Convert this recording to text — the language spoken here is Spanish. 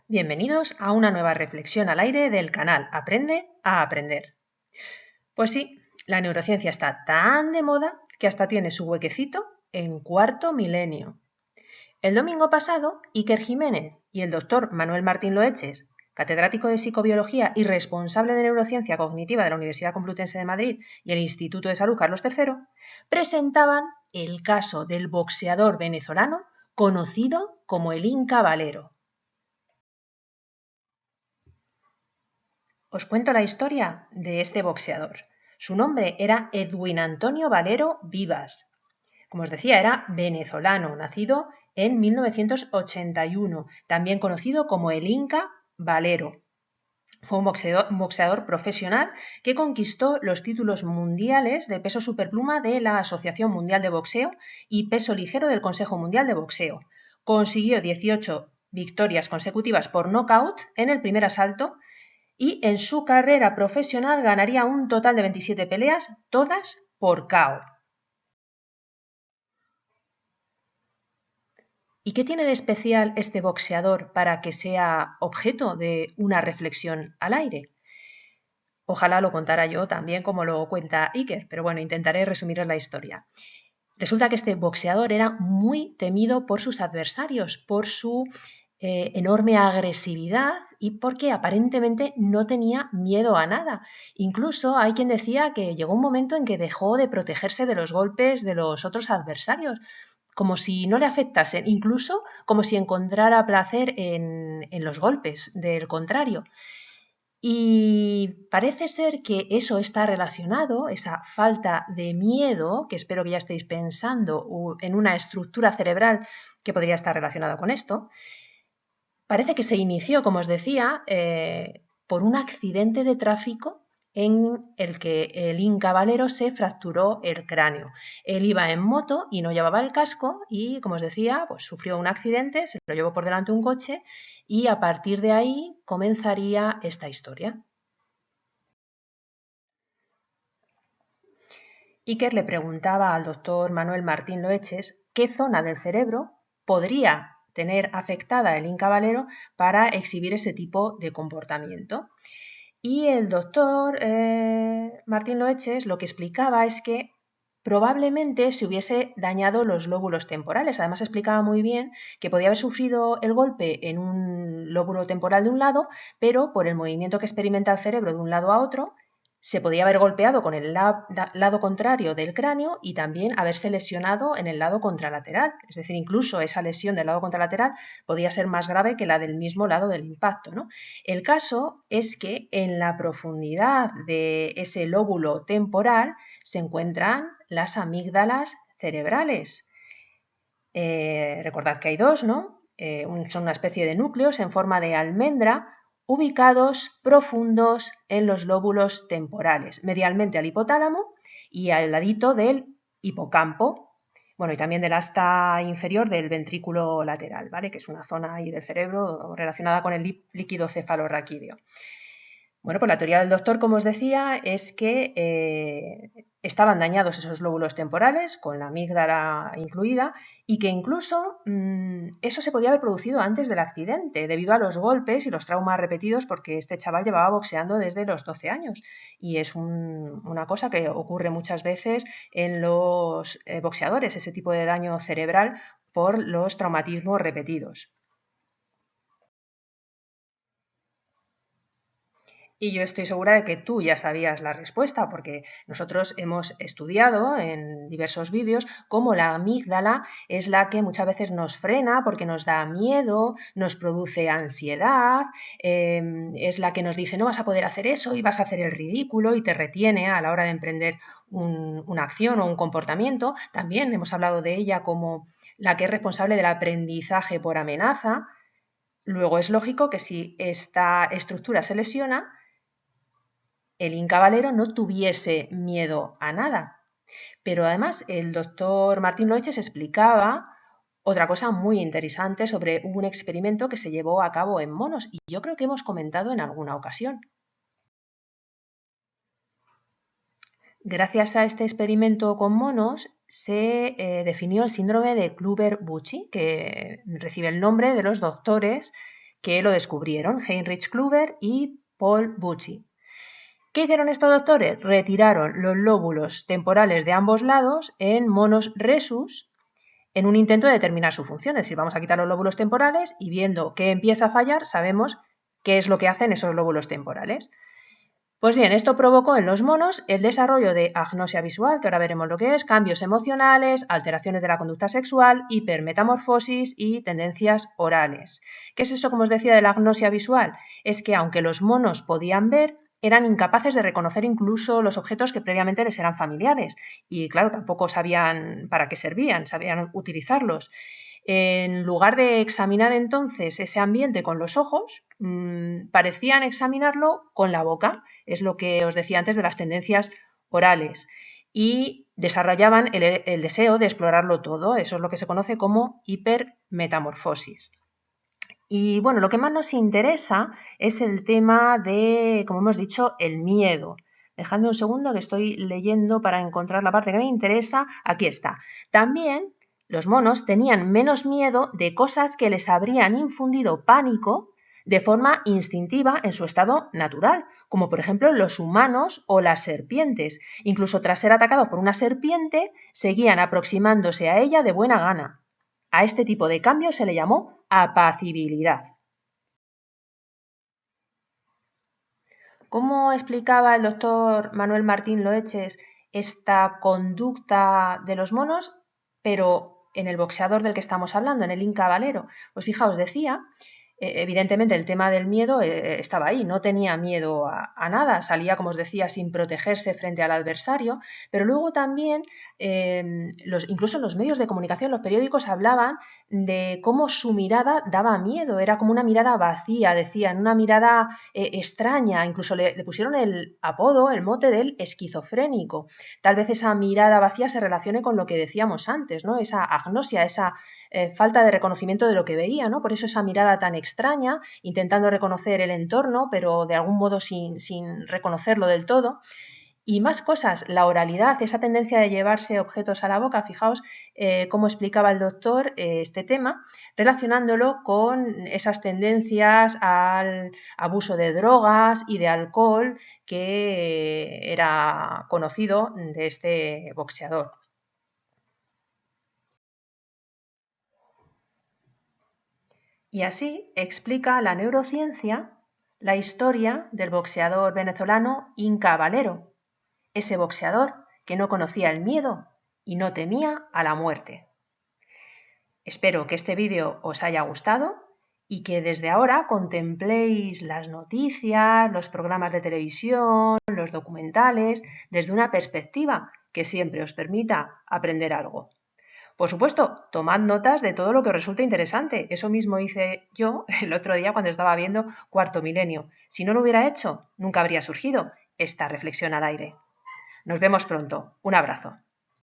Bienvenidos a una nueva reflexión al aire del canal Aprende a Aprender. Pues sí, la neurociencia está tan de moda que hasta tiene su huequecito en Cuarto Milenio. El domingo pasado, Iker Jiménez y el doctor Manuel Martín Loeches, catedrático de psicobiología y responsable de neurociencia cognitiva de la Universidad Complutense de Madrid y el Instituto de Salud Carlos III, presentaban el caso del boxeador venezolano conocido como el Inca Valero. Os cuento la historia de este boxeador. Su nombre era Edwin Antonio Valero Vivas. Como os decía, era venezolano, nacido en 1981, también conocido como el Inca Valero. Fue un boxeador profesional que conquistó los títulos mundiales de peso superpluma de la Asociación Mundial de Boxeo y peso ligero del Consejo Mundial de Boxeo. Consiguió 18 victorias consecutivas por nocaut en el primer asalto y en su carrera profesional ganaría un total de 27 peleas, todas por KO. ¿Y qué tiene de especial este boxeador para que sea objeto de una reflexión al aire? Ojalá lo contara yo también como lo cuenta Iker, pero bueno, intentaré resumir la historia. Resulta que este boxeador era muy temido por sus adversarios, por su enorme agresividad y porque aparentemente no tenía miedo a nada. Incluso hay quien decía que llegó un momento en que dejó de protegerse de los golpes de los otros adversarios, como si no le afectasen, incluso como si encontrara placer en los golpes del contrario. Y parece ser que eso está relacionado, esa falta de miedo, que espero que ya estéis pensando en una estructura cerebral que podría estar relacionada con esto, parece que se inició, como os decía, por un accidente de tráfico en el que el Inca Valero se fracturó el cráneo. Él iba en moto y no llevaba el casco y, como os decía, pues sufrió un accidente, se lo llevó por delante un coche y a partir de ahí comenzaría esta historia. Iker le preguntaba al doctor Manuel Martín Loeches qué zona del cerebro podría tener afectada el Inca Valero para exhibir ese tipo de comportamiento. Y el doctor Martín Loeches lo que explicaba es que probablemente se hubiese dañado los lóbulos temporales. Además explicaba muy bien que podía haber sufrido el golpe en un lóbulo temporal de un lado, pero por el movimiento que experimenta el cerebro de un lado a otro, se podía haber golpeado con el lado contrario del cráneo y también haberse lesionado en el lado contralateral. Es decir, incluso esa lesión del lado contralateral podía ser más grave que la del mismo lado del impacto, ¿no? El caso es que en la profundidad de ese lóbulo temporal se encuentran las amígdalas cerebrales. Recordad que hay dos, ¿no? Son una especie de núcleos en forma de almendra ubicados profundos en los lóbulos temporales, medialmente al hipotálamo y al ladito del hipocampo, bueno, y también del asta inferior del ventrículo lateral, ¿vale? Que es una zona ahí del cerebro relacionada con el líquido cefalorraquídeo. Bueno, pues la teoría del doctor, como os decía, es que estaban dañados esos lóbulos temporales, con la amígdala incluida, y que incluso eso se podía haber producido antes del accidente, debido a los golpes y los traumas repetidos, porque este chaval llevaba boxeando desde los 12 años. Y es una cosa que ocurre muchas veces en los boxeadores, ese tipo de daño cerebral por los traumatismos repetidos. Y yo estoy segura de que tú ya sabías la respuesta, porque nosotros hemos estudiado en diversos vídeos cómo la amígdala es la que muchas veces nos frena porque nos da miedo, nos produce ansiedad, es la que nos dice no vas a poder hacer eso y vas a hacer el ridículo y te retiene a la hora de emprender una acción o un comportamiento. También hemos hablado de ella como la que es responsable del aprendizaje por amenaza. Luego es lógico que si esta estructura se lesiona, el Inca Valero no tuviese miedo a nada. Pero además el doctor Martín Loeches explicaba otra cosa muy interesante sobre un experimento que se llevó a cabo en monos y yo creo que hemos comentado en alguna ocasión. Gracias a este experimento con monos se definió el síndrome de Kluver-Bucy, que recibe el nombre de los doctores que lo descubrieron, Heinrich Kluver y Paul Bucci. ¿Qué hicieron estos doctores? Retiraron los lóbulos temporales de ambos lados en monos rhesus en un intento de determinar su función. Es decir, vamos a quitar los lóbulos temporales y viendo qué empieza a fallar, sabemos qué es lo que hacen esos lóbulos temporales. Pues bien, esto provocó en los monos el desarrollo de agnosia visual, que ahora veremos lo que es, cambios emocionales, alteraciones de la conducta sexual, hipermetamorfosis y tendencias orales. ¿Qué es eso, como os decía, de la agnosia visual? Es que aunque los monos podían ver, eran incapaces de reconocer incluso los objetos que previamente les eran familiares. Y claro, tampoco sabían para qué servían, sabían utilizarlos. En lugar de examinar entonces ese ambiente con los ojos, parecían examinarlo con la boca. Es lo que os decía antes de las tendencias orales. Y desarrollaban el deseo de explorarlo todo. Eso es lo que se conoce como hipermetamorfosis. Y bueno, lo que más nos interesa es el tema de, como hemos dicho, el miedo. Dejadme un segundo que estoy leyendo para encontrar la parte que me interesa. Aquí está. También los monos tenían menos miedo de cosas que les habrían infundido pánico de forma instintiva en su estado natural, como por ejemplo los humanos o las serpientes. Incluso tras ser atacados por una serpiente, seguían aproximándose a ella de buena gana. A este tipo de cambio se le llamó apacibilidad. ¿Cómo explicaba el doctor Manuel Martín Loeches esta conducta de los monos, pero en el boxeador del que estamos hablando, en el Inca Valero? Pues fijaos, decía, evidentemente el tema del miedo estaba ahí, no tenía miedo a nada, salía, como os decía, sin protegerse frente al adversario, pero luego también, incluso en los medios de comunicación, los periódicos hablaban de cómo su mirada daba miedo, era como una mirada vacía, decían, una mirada extraña, incluso le pusieron el apodo, el mote del esquizofrénico. Tal vez esa mirada vacía se relacione con lo que decíamos antes, ¿no? Esa agnosia, esa falta de reconocimiento de lo que veía, ¿no? Por eso esa mirada tan extraña, intentando reconocer el entorno, pero de algún modo sin reconocerlo del todo. Y más cosas, la oralidad, esa tendencia de llevarse objetos a la boca, fijaos cómo explicaba el doctor este tema, relacionándolo con esas tendencias al abuso de drogas y de alcohol que era conocido de este boxeador. Y así explica la neurociencia la historia del boxeador venezolano Inca Valero, ese boxeador que no conocía el miedo y no temía a la muerte. Espero que este vídeo os haya gustado y que desde ahora contempléis las noticias, los programas de televisión, los documentales, desde una perspectiva que siempre os permita aprender algo. Por supuesto, tomad notas de todo lo que os resulte interesante. Eso mismo hice yo el otro día cuando estaba viendo Cuarto Milenio. Si no lo hubiera hecho, nunca habría surgido esta reflexión al aire. Nos vemos pronto. Un abrazo.